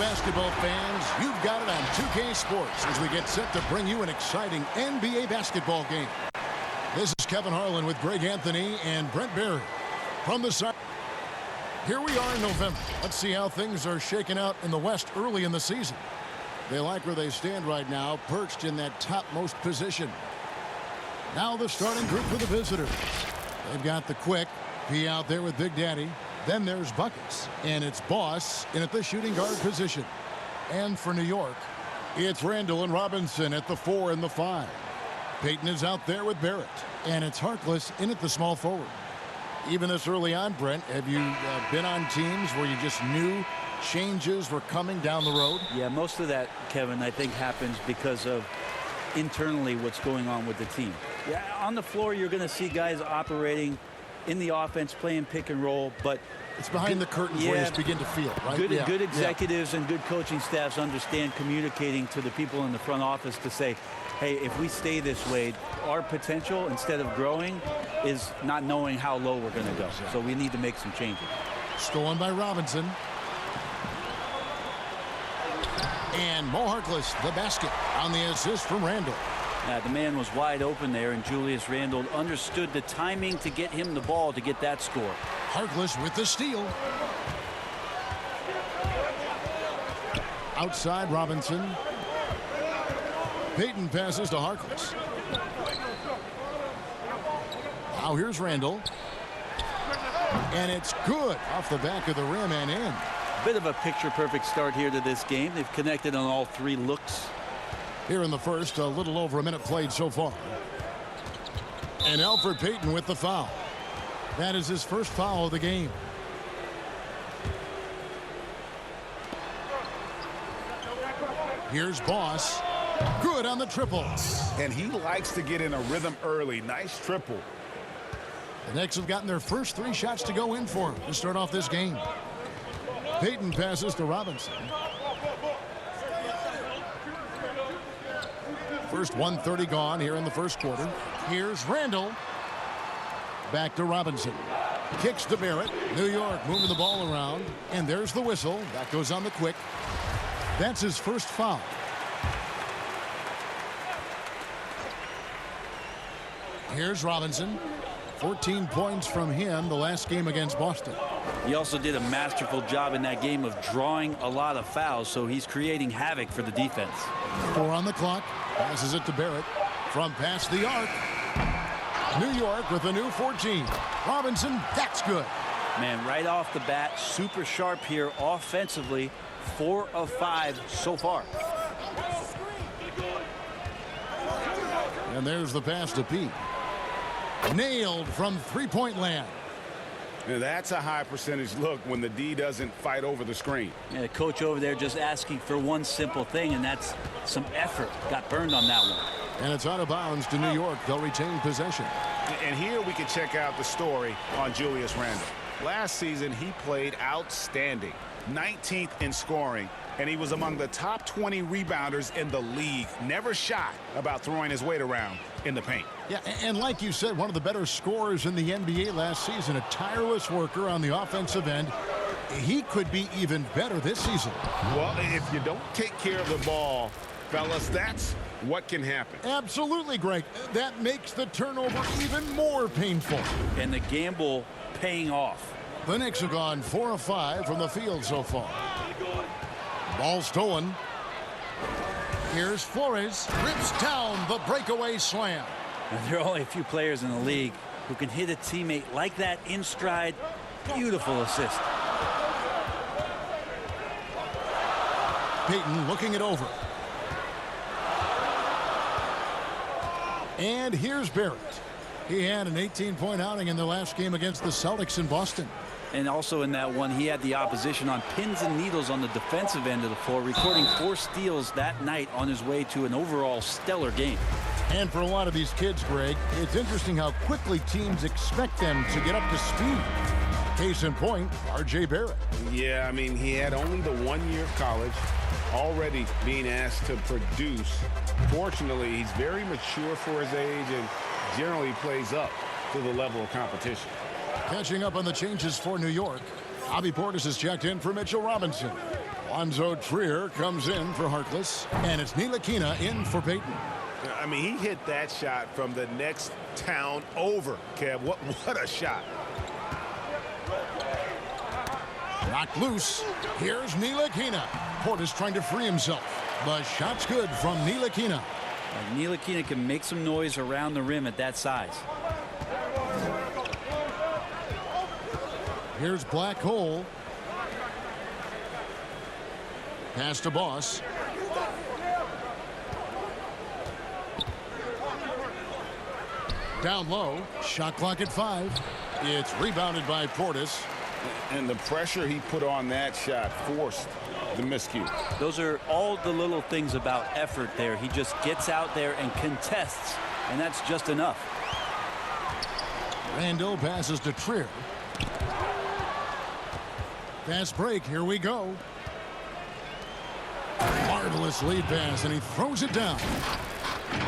basketball fans, you've got it on 2K Sports as we get set to bring you an exciting NBA basketball game. This is Kevin Harlan with Greg Anthony and Brent Barry from the side. Here we are in November. Let's see how things are shaking out in the West early in the season. They like where they stand right now, perched in that topmost position. Now the starting group for the visitors. They've got the Quick, P out there with Big Daddy. Then there's Buckets, and it's Boss in at the shooting guard position. And for New York, it's Randall and Robinson at the 4 and the 5. Payton is out there with Barrett, and it's Harkless in at the small forward. Even this early on, Brent, have you been on teams where you just knew changes were coming down the road? Yeah, most of that, Kevin, I think happens because of internally what's going on with the team. Yeah, on the floor, you're going to see guys operating in the offense, playing pick and roll, but it's behind the curtains where you begin to feel, right? Good executives and good coaching staffs understand communicating to the people in the front office to say, hey, if we stay this way, our potential, instead of growing, is not knowing how low we're going to go. So we need to make some changes. Stolen by Robinson. And Mo Harkless, the basket on the assist from Randall. The man was wide open there, and Julius Randle understood the timing to get him the ball to get that score. Harkless with the steal. Outside Robinson. Payton passes to Harkless. Now here's Randall. And it's good off the back of the rim and in. Bit of a picture-perfect start here to this game. They've connected on all three looks. Here in the first, a little over a minute played so far. And Elfrid Payton with the foul. That is his first foul of the game. Here's Boss. Good on the triple. And he likes to get in a rhythm early. Nice triple. The Knicks have gotten their first 3 shots to go in for him to start off this game. Payton passes to Robinson. First 1:30 gone here in the first quarter. Here's Randall. Back to Robinson. Kicks to Barrett. New York moving the ball around. And there's the whistle. That goes on the Quick. That's his first foul. Here's Robinson. 14 points from him the last game against Boston. He also did a masterful job in that game of drawing a lot of fouls, so he's creating havoc for the defense. 4 on the clock. Passes it to Barrett from past the arc. New York with a new 14. Robinson, that's good. Man, right off the bat, super sharp here offensively. 4 of 5 so far. And there's the pass to Pete. Nailed from three-point land. Now that's a high percentage look when the D doesn't fight over the screen. Yeah, the coach over there just asking for one simple thing, and that's some effort. Got burned on that one. And it's out of bounds to New York. They'll retain possession. And here we can check out the story on Julius Randle. Last season, he played outstanding. 19th in scoring, and he was among the top 20 rebounders in the league. Never shy about throwing his weight around in the paint. Yeah, and like you said, one of the better scorers in the NBA last season, a tireless worker on the offensive end. He could be even better this season. Well, if you don't take care of the ball, fellas, that's what can happen. Absolutely, Greg. That makes the turnover even more painful. And the gamble paying off. The Knicks have gone 4 of 5 from the field so far. Ball stolen. Here's Flores. Rips down the breakaway slam. And there are only a few players in the league who can hit a teammate like that in stride. Beautiful assist. Payton looking it over. And here's Barrett. He had an 18-point outing in their last game against the Celtics in Boston. And also in that one, he had the opposition on pins and needles on the defensive end of the floor, recording 4 steals that night on his way to an overall stellar game. And for a lot of these kids, Greg, it's interesting how quickly teams expect them to get up to speed. Case in point, R.J. Barrett. Yeah, I mean, he had only the 1 year of college, already being asked to produce. Fortunately, he's very mature for his age and generally plays up to the level of competition. Catching up on the changes for New York. Bobby Portis is checked in for Mitchell Robinson. Lonzo Trier comes in for Harkless, and it's Ntilikina in for Payton. I mean, he hit that shot from the next town over, Kev. What a shot. Knocked loose. Here's Ntilikina. Portis trying to free himself. The shot's good from Ntilikina. Ntilikina can make some noise around the rim at that size. Here's Black Hole. Pass to Boss. Down low. Shot clock at 5. It's rebounded by Portis. And the pressure he put on that shot forced the miscue. Those are all the little things about effort there. He just gets out there and contests, and that's just enough. Randall passes to Trier. Fast break. Here we go. Marvelous lead pass, and he throws it down.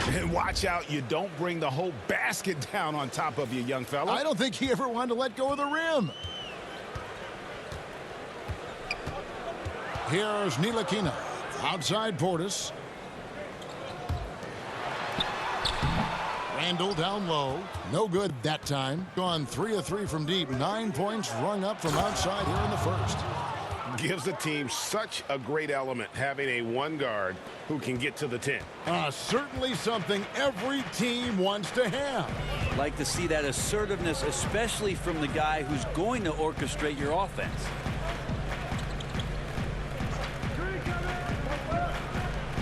And watch out, you don't bring the whole basket down on top of you, young fella. I don't think he ever wanted to let go of the rim. Here's Ntilikina. Outside Portis. Randall down low. No good that time. Gone 3 of 3 from deep. 9 points rung up from outside here in the first. Gives the team such a great element having a one guard who can get to the 10. Certainly something every team wants to have. Like to see that assertiveness, especially from the guy who's going to orchestrate your offense.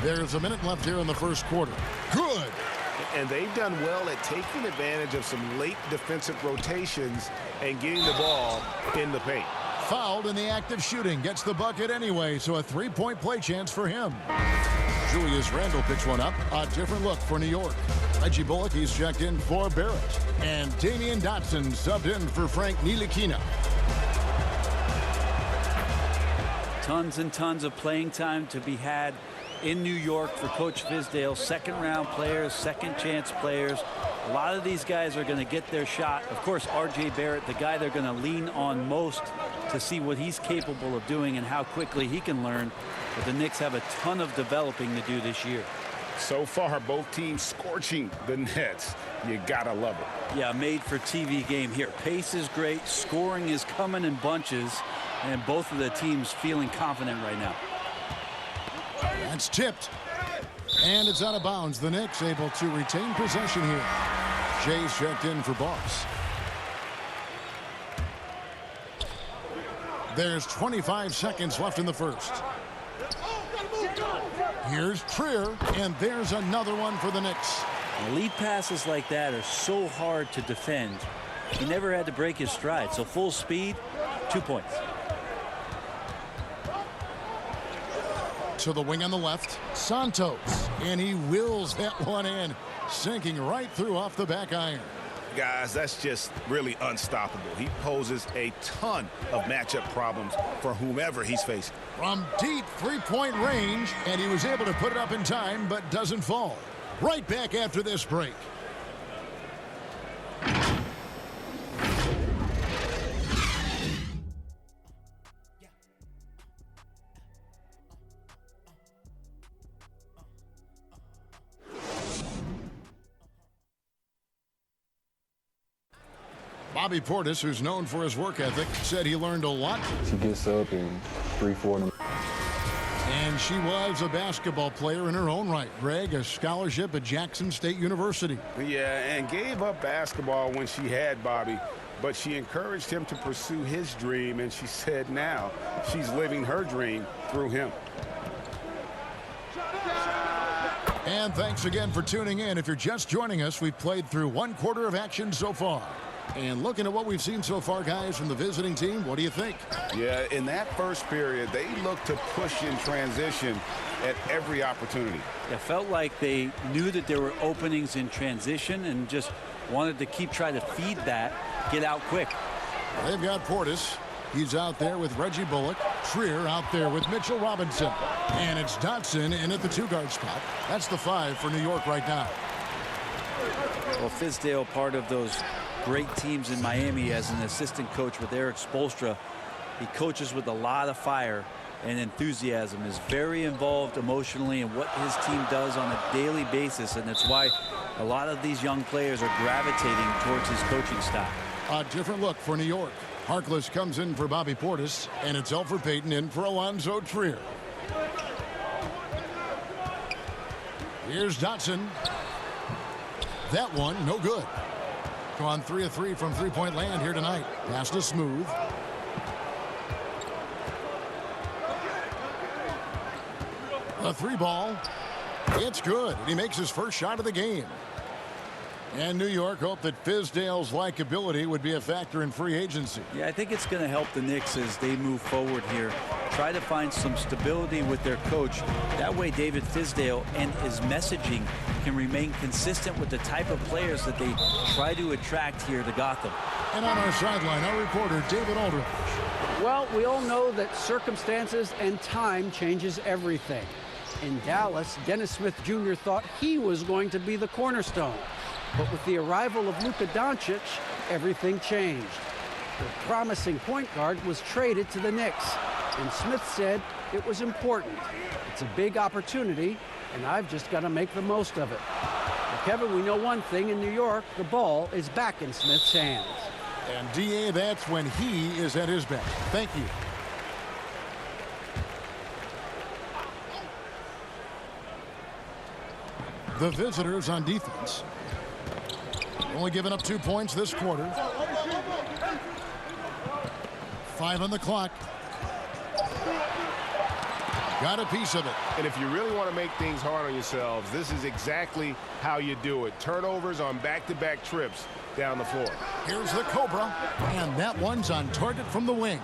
There's a minute left here in the first quarter. Good. And they've done well at taking advantage of some late defensive rotations and getting the ball in the paint. Fouled in the act of shooting. Gets the bucket anyway, so a 3-point play chance for him. Julius Randle picks one up. A different look for New York. Reggie Bullock, he's checked in for Barrett. And Damian Dotson subbed in for Frank Ntilikina. Tons and tons of playing time to be had in New York for Coach Fizdale. Second-round players, second-chance players. A lot of these guys are going to get their shot. Of course, R.J. Barrett, the guy they're going to lean on most to see what he's capable of doing and how quickly he can learn. But the Knicks have a ton of developing to do this year. So far, both teams scorching the Nets. You gotta love it. Yeah, made for TV game here. Pace is great. Scoring is coming in bunches. And both of the teams feeling confident right now. That's tipped. And it's out of bounds. The Knicks able to retain possession here. Jay's checked in for Boss. There's 25 seconds left in the first. Here's Trier, and there's another one for the Knicks. Lead passes like that are so hard to defend. He never had to break his stride, so full speed, 2 points. To the wing on the left, Santos, and he wills that one in, sinking right through off the back iron. Guys, that's just really unstoppable. He poses a ton of matchup problems for whomever he's facing. From deep three-point range, and he was able to put it up in time, but doesn't fall. Right back after this break. Bobby Portis, who's known for his work ethic, said he learned a lot. She gets up in 3-4. And she was a basketball player in her own right. Greg, a scholarship at Jackson State University. Yeah, and gave up basketball when she had Bobby, but she encouraged him to pursue his dream, and she said now she's living her dream through him. And thanks again for tuning in. If you're just joining us, we've played through 1 quarter of action so far. And looking at what we've seen so far, guys, from the visiting team, what do you think? Yeah, in that first period, they looked to push in transition at every opportunity. It felt like they knew that there were openings in transition and just wanted to keep trying to feed that, get out quick. They've got Portis. He's out there with Reggie Bullock. Trier out there with Mitchell Robinson. And it's Dotson in at the 2-guard spot. That's the 5 for New York right now. Well, Fizdale, part of those great teams in Miami as an assistant coach with Eric Spoelstra. He coaches with a lot of fire, and enthusiasm, is very involved emotionally in what his team does on a daily basis, and that's why a lot of these young players are gravitating towards his coaching style. A different look for New York. Harkless comes in for Bobby Portis, and it's Elfrid Payton in for Alonzo Trier. Here's Dotson. That one, no good. Gone 3 of 3 from three-point land here tonight. Pass to Smooth. A three ball. It's good. He makes his first shot of the game. And New York hoped that Fizdale's likability would be a factor in free agency. Yeah, I think it's going to help the Knicks as they move forward here. Try to find some stability with their coach. That way David Fizdale and his messaging can remain consistent with the type of players that they try to attract here to Gotham. And on our sideline, our reporter, David Aldridge. Well, we all know that circumstances and time changes everything. In Dallas, Dennis Smith Jr. thought he was going to be the cornerstone. But with the arrival of Luka Doncic, everything changed. The promising point guard was traded to the Knicks, and Smith said it was important. It's a big opportunity, and I've just got to make the most of it. Well, Kevin, we know one thing in New York, the ball is back in Smith's hands. And DA, that's when he is at his best. Thank you. The visitors on defense. Only giving up 2 points this quarter. 5 on the clock. Got a piece of it. And if you really want to make things hard on yourselves, this is exactly how you do it. Turnovers on back-to-back trips down the floor. Here's the Cobra, and that one's on target from the wing.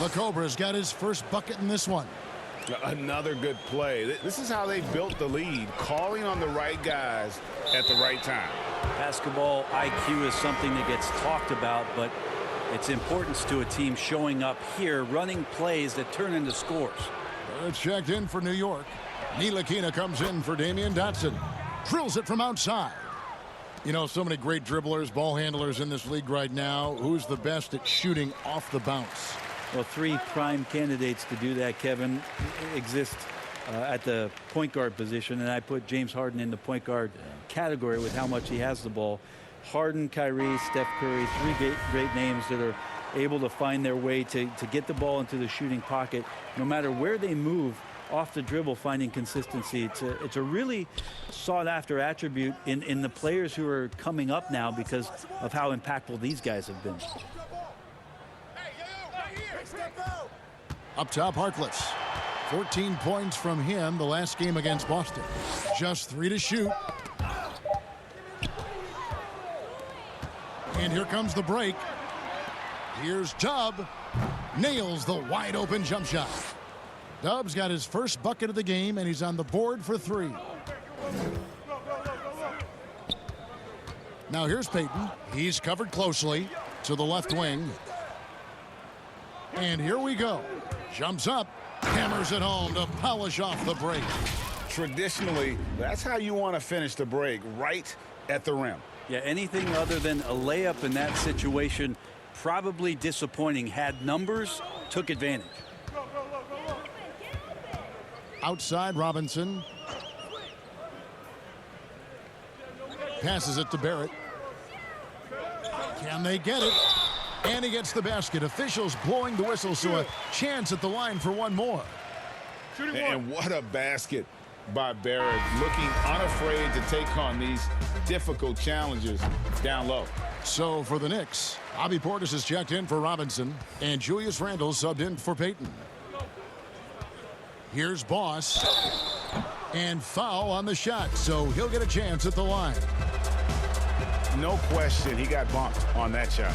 The Cobra's got his first bucket in this one. Another good play. This is how they built the lead, calling on the right guys at the right time. Basketball IQ is something that gets talked about, but its importance to a team showing up here, running plays that turn into scores. It's checked in for New York. Ntilikina comes in for Damian Dotson. Drills it from outside. You know, so many great dribblers, ball handlers in this league right now. Who's the best at shooting off the bounce? Well, 3 prime candidates to do that, Kevin, exist at the point guard position, and I put James Harden in the point guard category with how much he has the ball. Harden, Kyrie, Steph Curry, 3 great names that are able to find their way to get the ball into the shooting pocket. No matter where they move off the dribble, finding consistency. It's a really sought-after attribute in the players who are coming up now because of how impactful these guys have been. Up top, Harkless. 14 points from him the last game against Boston. Just 3 to shoot. And here comes the break. Here's Dub. Nails the wide open jump shot. Dub's got his first bucket of the game, and he's on the board for 3. Now here's Payton. He's covered closely to the left wing. And here we go. Jumps up, hammers it home to polish off the break. Traditionally, that's how you want to finish the break, right at the rim. Yeah, anything other than a layup in that situation, probably disappointing. Had numbers, took advantage. Outside, Robinson. Passes it to Barrett. Can they get it? And he gets the basket. Officials blowing the whistle, so a chance at the line for one more. And what a basket by Barrett, looking unafraid to take on these difficult challenges down low. So for the Knicks, Bobby Portis is checked in for Robinson, and Julius Randle subbed in for Payton. Here's Boss, and foul on the shot, so he'll get a chance at the line. No question, he got bumped on that shot.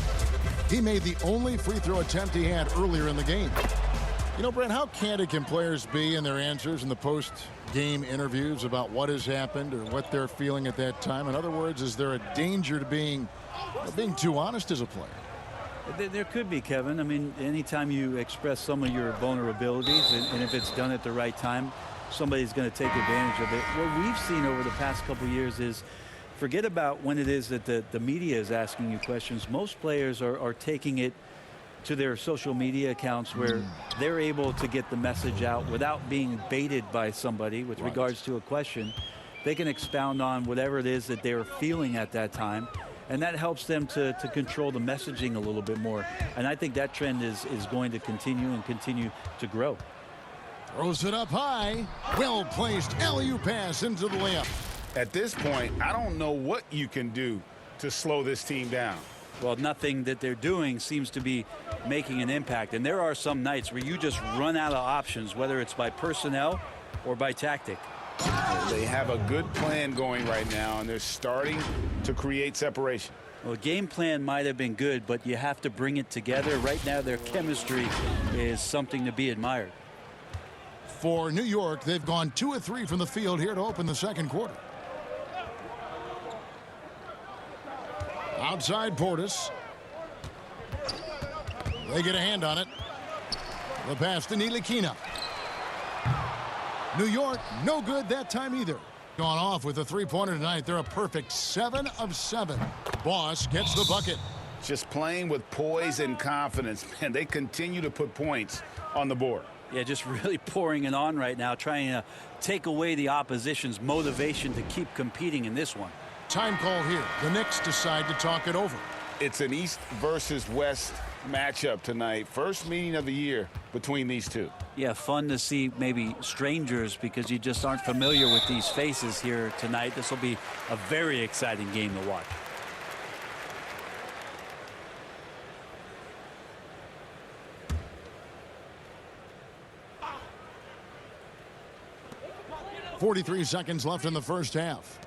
He made the only free throw attempt he had earlier in the game. You know, Brent, how candid can players be in their answers in the post-game interviews about what has happened or what they're feeling at that time? In other words, is there a danger to being too honest as a player? There could be, Kevin. I mean, anytime you express some of your vulnerabilities, and if it's done at the right time, somebody's going to take advantage of it. What we've seen over the past couple of years is, forget about when it is that the media is asking you questions. Most players are taking it to their social media accounts where they're able to get the message out without being baited by somebody with regards to a question. They can expound on whatever it is that they're feeling at that time, and that helps them to control the messaging a little bit more. And I think that trend is going to continue and continue to grow. Throws it up high. Well-placed alley-oop pass into the layup. At this point, I don't know what you can do to slow this team down. Well, nothing that they're doing seems to be making an impact. And there are some nights where you just run out of options, whether it's by personnel or by tactic. They have a good plan going right now, and they're starting to create separation. Well, game plan might have been good, but you have to bring it together. Right now, their chemistry is something to be admired. For New York, they've gone 2 of 3 from the field here to open the second quarter. Outside Portis. They get a hand on it. The pass to Ntilikina. New York, no good that time either. Gone off with a three-pointer tonight. They're a perfect 7 of 7. Boss gets the bucket. Just playing with poise and confidence. Man, they continue to put points on the board. Yeah, just really pouring it on right now, trying to take away the opposition's motivation to keep competing in this one. Time call here. The Knicks decide to talk it over. It's an East versus West matchup tonight. First meeting of the year between these two. Yeah, fun to see maybe strangers because you just aren't familiar with these faces here tonight. This will be a very exciting game to watch. .43 seconds left in the first half.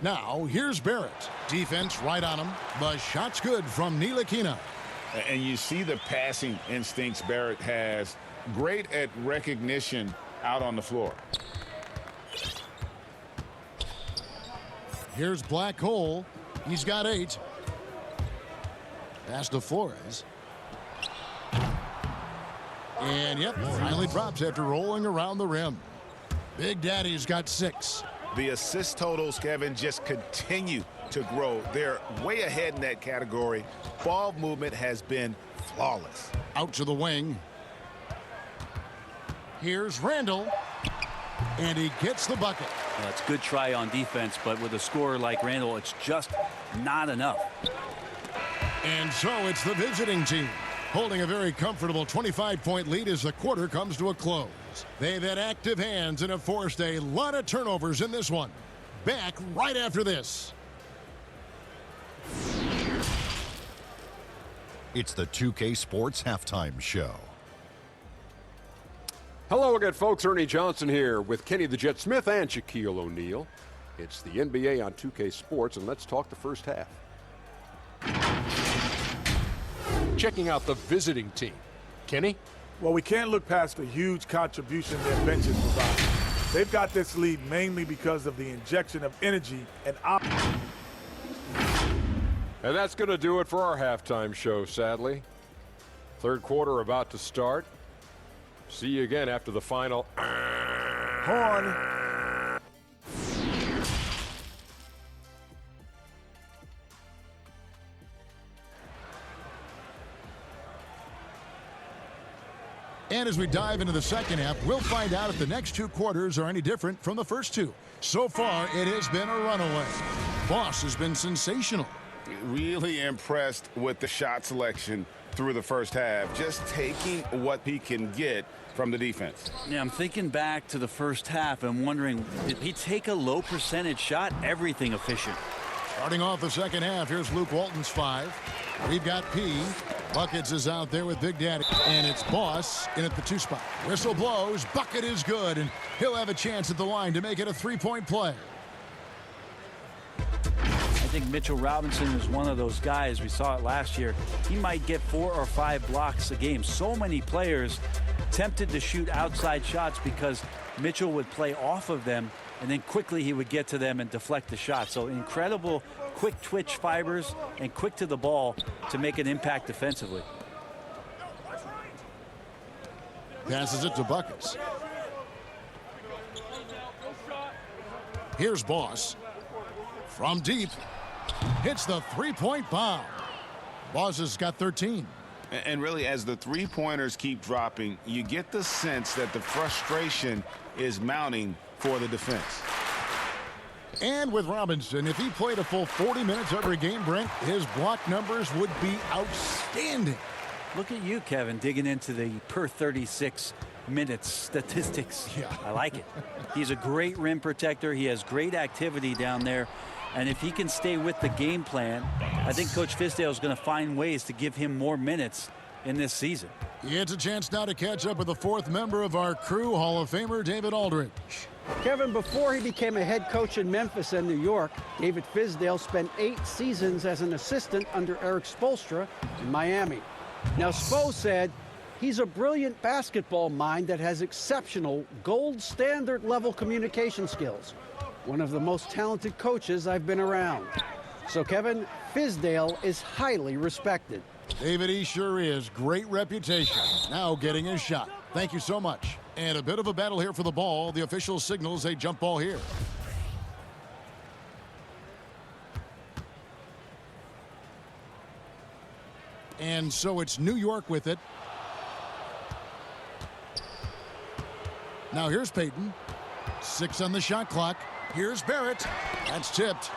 Now, here's Barrett. Defense right on him. The shot's good from Ntilikina. And you see the passing instincts Barrett has. Great at recognition out on the floor. Here's Black Hole. He's got 8. Pass to Flores. And, yep, finally drops after rolling around the rim. Big Daddy's got 6. The assist totals, Kevin, just continue to grow. They're way ahead in that category. Ball movement has been flawless. Out to the wing. Here's Randall. And he gets the bucket. Well, it's a good try on defense, but with a scorer like Randall, it's just not enough. And so it's the visiting team, holding a very comfortable 25-point lead as the quarter comes to a close. They've had active hands and have forced a lot of turnovers in this one. Back right after this. It's the 2K Sports Halftime Show. Hello again, folks. Ernie Johnson here with Kenny the Jet Smith and Shaquille O'Neal. It's the NBA on 2K Sports, and let's talk the first half. Checking out the visiting team. Kenny? Well, we can't look past the huge contribution their benches provide. They've got this lead mainly because of the injection of energy and And that's going to do it for our halftime show, sadly. Third quarter about to start. See you again after the final. horn. And as we dive into the second half, we'll find out if the next 2 quarters are any different from the first 2. So far, it has been a runaway. Boss has been sensational. Really impressed with the shot selection through the first half, just taking what he can get from the defense. Yeah, I'm thinking back to the first half and wondering, did he take a low percentage shot? Everything efficient. Starting off the second half, here's Luke Walton's 5. We've got P. Buckets is out there with Big Daddy. And it's Boss in at the 2 spot. Whistle blows. Bucket is good. And he'll have a chance at the line to make it a 3-point play. I think Mitchell Robinson is one of those guys. We saw it last year. He might get 4 or 5 blocks a game. So many players tempted to shoot outside shots because Mitchell would play off of them, and then quickly he would get to them and deflect the shot. So incredible quick twitch fibers and quick to the ball to make an impact defensively. Passes it to Buckets. Here's Boss. From deep. Hits the three-point bomb. Boss has got 13. And really, as the three-pointers keep dropping, you get the sense that the frustration is mounting for the defense. And with Robinson, if he played a full 40 minutes every game, Brent, his block numbers would be outstanding. Look at you, Kevin, digging into the per 36 minutes statistics. Yeah. I like it. He's a great rim protector. He has great activity down there. And if he can stay with the game plan, I think Coach Fizdale is going to find ways to give him more minutes in this season. It's a chance now to catch up with the fourth member of our crew, Hall of Famer David Aldridge. Kevin, before he became a head coach in Memphis and New York, David Fizdale spent 8 seasons as an assistant under Eric Spoelstra in Miami. Now, Spo said he's a brilliant basketball mind that has exceptional gold standard level communication skills. One of the most talented coaches I've been around. So, Kevin, Fizdale is highly respected. David, he sure is. Great reputation. Now getting his shot. Thank you so much. And a bit of a battle here for the ball. The official signals a jump ball here. And so it's New York with it. Now here's Payton. 6 on the shot clock. Here's Barrett. That's tipped.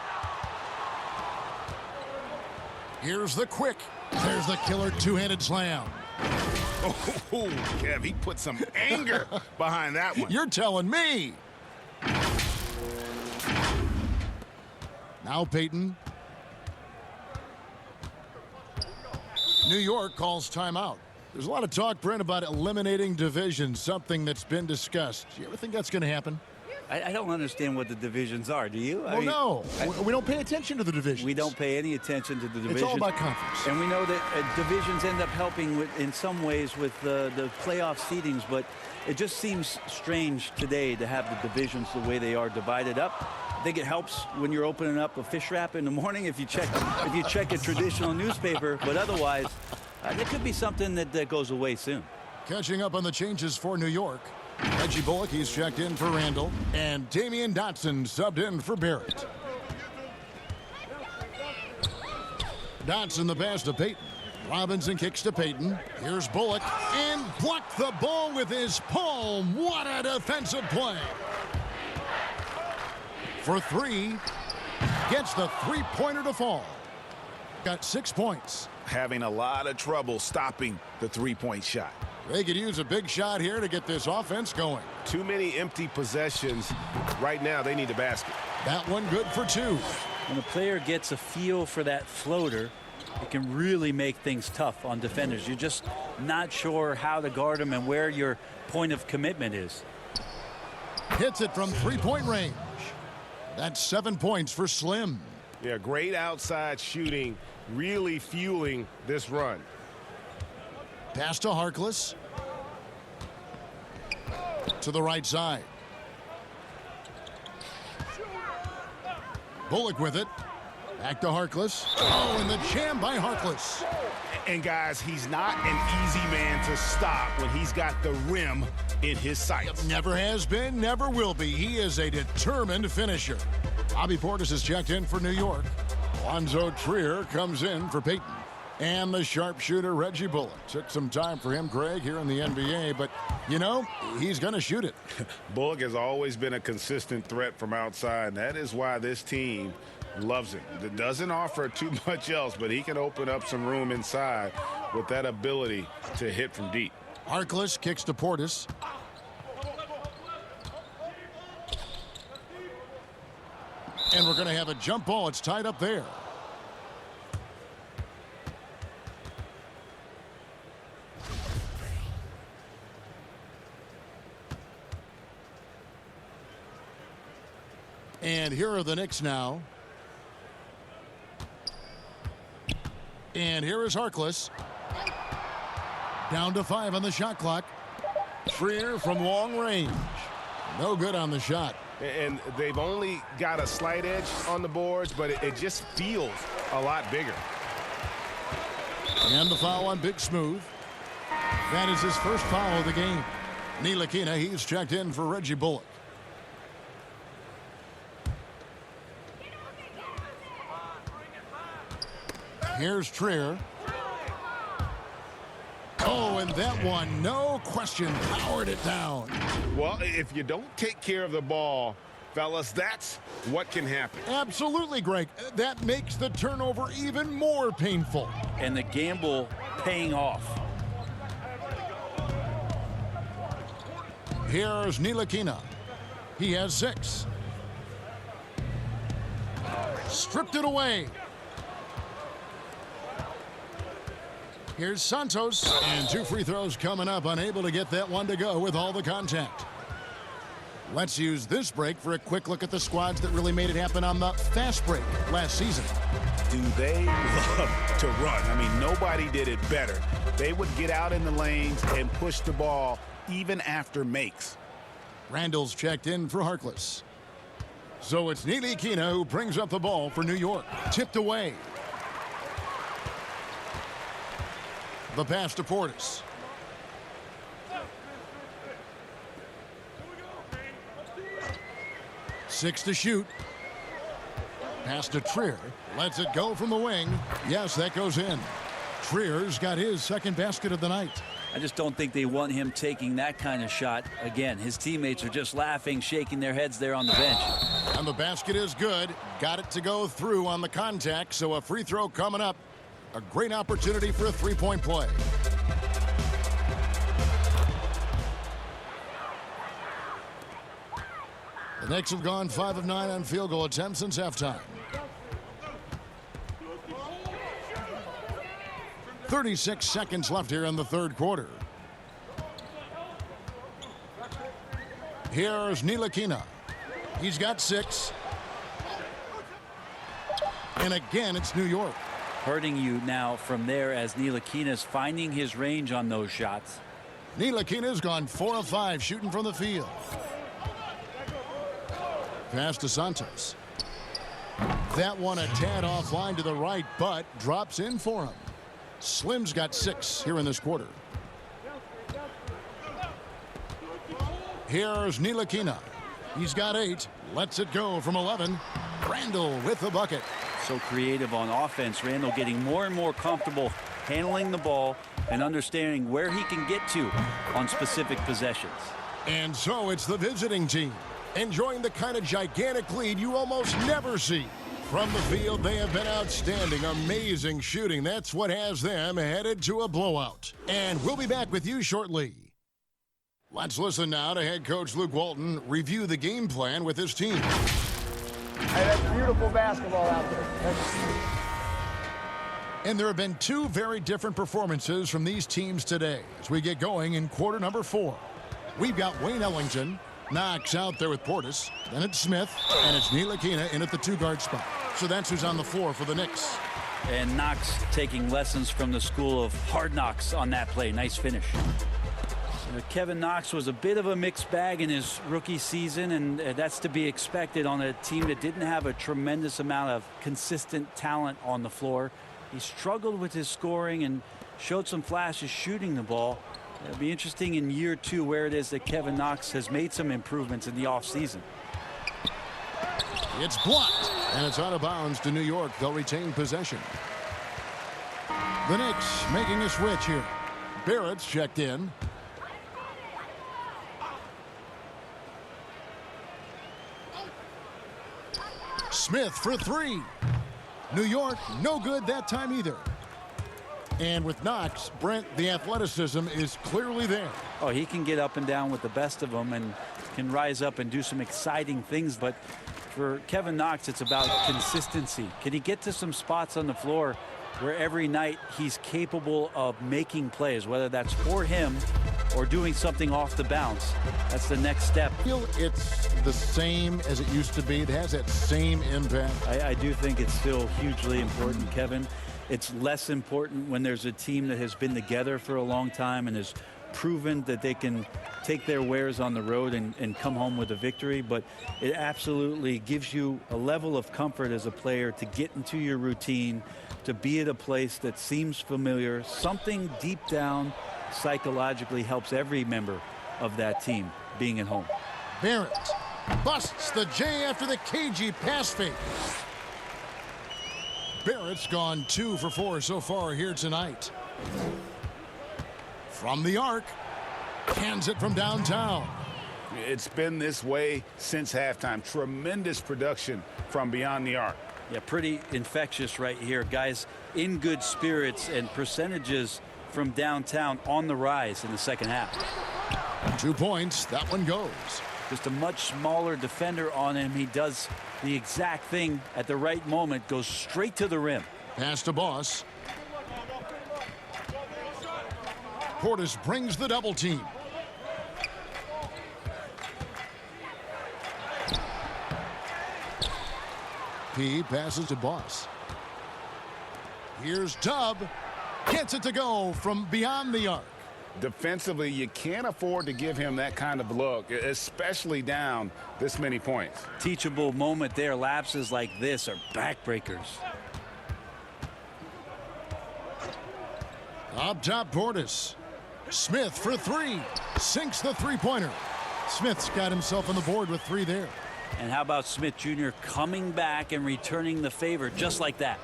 Here's the quick. There's the killer two-handed slam. Oh, Kev, he put some anger behind that one. You're telling me. Now Payton. New York calls timeout. There's a lot of talk, Brent, about eliminating divisions, something that's been discussed. Do you ever think that's going to happen? I don't understand what the divisions are. Do you? Well, no. We don't pay attention to the divisions. We don't pay any attention to the divisions. It's all about conference. And we know that divisions end up helping in some ways with the playoff seedings, but it just seems strange today to have the divisions the way they are divided up. I think it helps when you're opening up a fish wrap in the morning if you check a traditional newspaper, but otherwise, there could be something that goes away soon. Catching up on the changes for New York. Reggie Bullock, he's checked in for Randall. And Damian Dotson subbed in for Barrett. Dotson the pass to Payton. Robinson kicks to Payton. Here's Bullock. And blocked the ball with his palm. What a defensive play. For 3. Gets the three-pointer to fall. Got 6 points. Having a lot of trouble stopping the three-point shot. They could use a big shot here to get this offense going. Too many empty possessions. Right now, they need a basket. That one good for 2. When a player gets a feel for that floater, it can really make things tough on defenders. You're just not sure how to guard them and where your point of commitment is. Hits it from three-point range. That's 7 points for Slim. Yeah, great outside shooting, really fueling this run. Pass to Harkless. To the right side. Bullock with it. Back to Harkless. Oh, and the jam by Harkless. And guys, he's not an easy man to stop when he's got the rim in his sights. Never has been, never will be. He is a determined finisher. Bobby Portis has checked in for New York. Lonzo Trier comes in for Payton. And the sharpshooter, Reggie Bullock. Took some time for him, Greg, here in the NBA, but, you know, he's going to shoot it. Bullock has always been a consistent threat from outside, and that is why this team loves him. It doesn't offer too much else, but he can open up some room inside with that ability to hit from deep. Harkless kicks to Portis. And we're going to have a jump ball. It's tied up there. And here are the Knicks now. And here is Harkless. Down to 5 on the shot clock. Trier from long range. No good on the shot. And they've only got a slight edge on the boards, but it just feels a lot bigger. And the foul on Big Smooth. That is his first foul of the game. Ntilikina, he's checked in for Reggie Bullock. Here's Trier. Oh, and that one, no question, powered it down. Well, if you don't take care of the ball, fellas, that's what can happen. Absolutely, Greg. That makes the turnover even more painful. And the gamble paying off. Here's Ntilikina. He has 6. Stripped it away. Here's Santos, and 2 free throws coming up, unable to get that one to go with all the contact. Let's use this break for a quick look at the squads that really made it happen on the fast break last season. Do they love to run? I mean, nobody did it better. They would get out in the lanes and push the ball even after makes. Randall's checked in for Harkless. So it's Ntilikina who brings up the ball for New York. Tipped away. The pass to Portis. Six to shoot. Pass to Trier. Lets it go from the wing. Yes, that goes in. Trier's got his second basket of the night. I just don't think they want him taking that kind of shot again. His teammates are just laughing, shaking their heads there on the bench. And the basket is good. Got it to go through on the contact, so a free throw coming up. A great opportunity for a three-point play. The Knicks have gone 5 of 9 on field goal attempts since halftime. 36 seconds left here in the third quarter. Here's Ntilikina. He's got 6. And again, it's New York. Hurting you now from there as Ntilikina's finding his range on those shots. Ntilikina's gone 4 of 5 shooting from the field. Pass to Santos. That one a tad offline to the right, but drops in for him. Slim's got 6 here in this quarter. Here's Ntilikina. He's got 8. Lets it go from 11. Randall with the bucket. So creative on offense. Randall getting more and more comfortable handling the ball and understanding where he can get to on specific possessions. And so it's the visiting team enjoying the kind of gigantic lead you almost never see. From the field, they have been outstanding. Amazing shooting. That's what has them headed to a blowout. And we'll be back with you shortly. Let's listen now to head coach Luke Walton review the game plan with his team. Hey, that's beautiful basketball out there. And there have been 2 very different performances from these teams today as we get going in quarter number 4. We've got Wayne Ellington, Knox out there with Portis, then it's Smith, and it's Ntilikina in at the 2-guard spot. So that's who's on the floor for the Knicks. And Knox taking lessons from the school of hard knocks on that play. Nice finish. Kevin Knox was a bit of a mixed bag in his rookie season, and that's to be expected on a team that didn't have a tremendous amount of consistent talent on the floor. He struggled with his scoring and showed some flashes shooting the ball. It'll be interesting in year 2 where it is that Kevin Knox has made some improvements in the offseason. It's blocked, and it's out of bounds to New York. They'll retain possession. The Knicks making a switch here. Barrett's checked in. Smith for 3. New York, no good that time either. And with Knox, Brent, the athleticism is clearly there. Oh, he can get up and down with the best of them and can rise up and do some exciting things. But for Kevin Knox, it's about consistency. Can he get to some spots on the floor where every night he's capable of making plays, whether that's for him or doing something off the bounce? That's the next step. It's the same as it used to be. It has that same impact. I do think it's still hugely important, Kevin. It's less important when there's a team that has been together for a long time and has proven that they can take their wares on the road and come home with a victory. But it absolutely gives you a level of comfort as a player to get into your routine, to be at a place that seems familiar. Something deep down psychologically helps every member of that team being at home. Barrett busts the J after the cagey pass fake. Barrett's gone 2 for 4 so far here tonight. From the arc, cans it from downtown. It's been this way since halftime. Tremendous production from beyond the arc. Yeah, pretty infectious right here. Guys in good spirits, and percentages from downtown on the rise in the second half. 2 points. That one goes. Just a much smaller defender on him. He does the exact thing at the right moment, goes straight to the rim. Pass to Boss. Portis brings the double team. P passes to Boss. Here's Dub. Gets it to go from beyond the arc. Defensively, you can't afford to give him that kind of look, especially down this many points. Teachable moment there. Lapses like this are backbreakers. Up top, Portis. Smith for 3. Sinks the three-pointer. Smith's got himself on the board with 3 there. And how about Smith Jr. coming back and returning the favor just like that?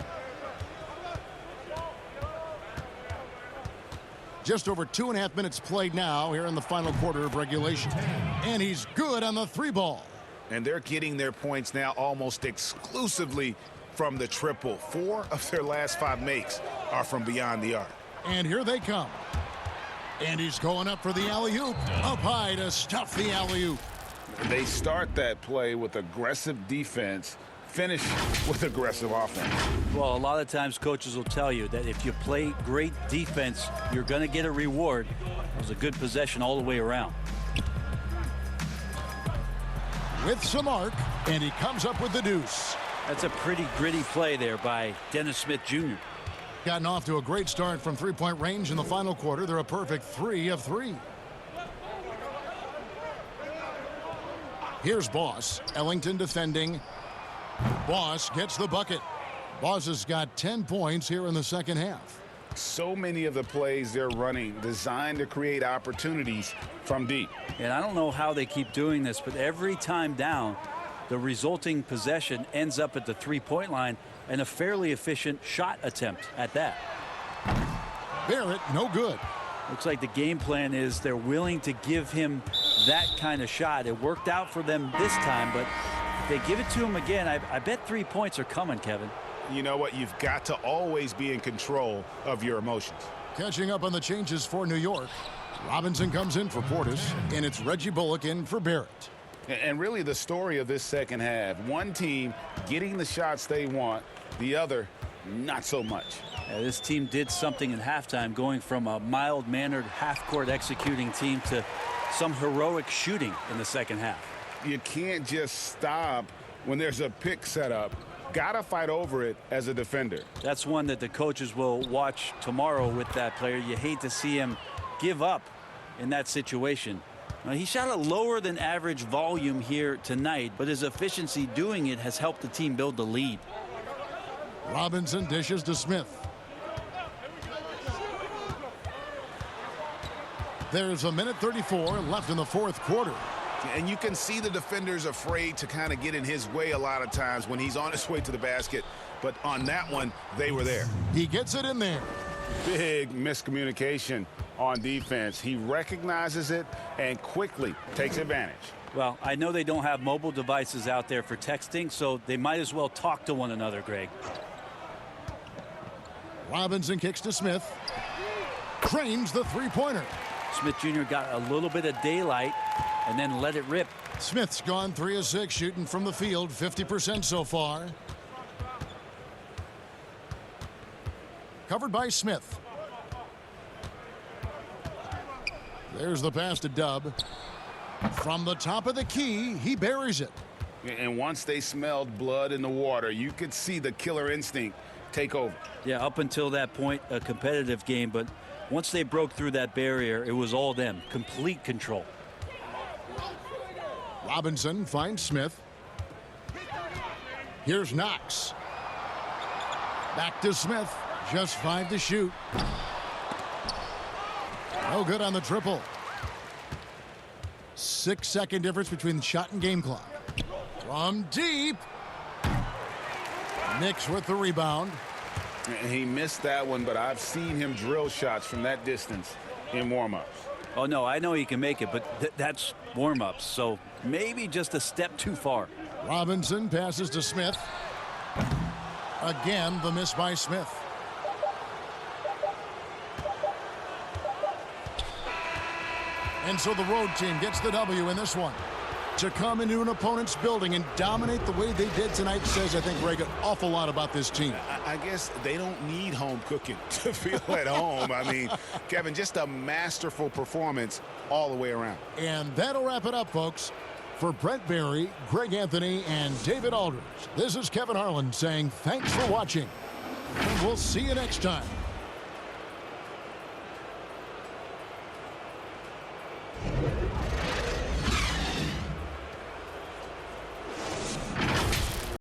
Just over 2.5 minutes played now here in the final quarter of regulation. And he's good on the 3-ball. And they're getting their points now almost exclusively from the triple. 4 of their last 5 makes are from beyond the arc. And here they come. And he's going up for the alley-oop. Up high to stuff the alley-oop. They start that play with aggressive defense, finish with aggressive offense. Well, a lot of times coaches will tell you that if you play great defense, you're going to get a reward. It was a good possession all the way around. With some arc, and he comes up with the deuce. That's a pretty gritty play there by Dennis Smith Jr. Gotten off to a great start from three-point range in the final quarter. They're a perfect 3 of 3. Here's Boss. Ellington defending. Boss gets the bucket. Boss has got 10 points here in the second half. So many of the plays they're running designed to create opportunities from deep. And I don't know how they keep doing this, but every time down, the resulting possession ends up at the three-point line, and a fairly efficient shot attempt at that. Barrett, no good. Looks like the game plan is they're willing to give him that kind of shot. It worked out for them this time, but if they give it to him again, I bet 3 points are coming, Kevin. You know what? You've got to always be in control of your emotions. Catching up on the changes for New York. Robinson comes in for Portis, and it's Reggie Bullock in for Barrett. And really the story of this second half, one team getting the shots they want, the other not so much. Yeah, this team did something in halftime, going from a mild-mannered half-court executing team to some heroic shooting in the second half. You can't just stop when there's a pick set up. Gotta fight over it as a defender. That's one that the coaches will watch tomorrow with that player. You hate to see him give up in that situation. Now, he shot a lower than average volume here tonight, but his efficiency doing it has helped the team build the lead. Robinson dishes to Smith. There's a minute 34 left in the fourth quarter. And you can see the defenders afraid to kind of get in his way a lot of times when he's on his way to the basket. But on that one, they were there. He gets it in there. Big miscommunication on defense. He recognizes it and quickly takes advantage. Well, I know they don't have mobile devices out there for texting, so they might as well talk to one another, Greg. Robinson kicks to Smith. Cranes the three-pointer. Smith Jr. got a little bit of daylight and then let it rip. Smith's gone 3 of 6 shooting from the field, 50% so far. Covered by Smith. There's the pass to Dub. From the top of the key, he buries it. And once they smelled blood in the water, you could see the killer instinct take over. Yeah, up until that point, a competitive game, but once they broke through that barrier, it was all them. Complete control. Robinson finds Smith. Here's Knox. Back to Smith. Just 5 to shoot. No good on the triple. 6-second difference between the shot and game clock. From deep. Knicks with the rebound. And he missed that one, but I've seen him drill shots from that distance in warm-ups. Oh, no, I know he can make it, but that's warm-ups, so maybe just a step too far. Robinson passes to Smith. Again, the miss by Smith. And so the road team gets the W in this one. To come into an opponent's building and dominate the way they did tonight says, I think, Greg, an awful lot about this team. I guess they don't need home cooking to feel at home. I mean, Kevin, just a masterful performance all the way around. And that'll wrap it up, folks. For Brent Barry, Greg Anthony, and David Aldridge, this is Kevin Harlan saying thanks for watching. And we'll see you next time.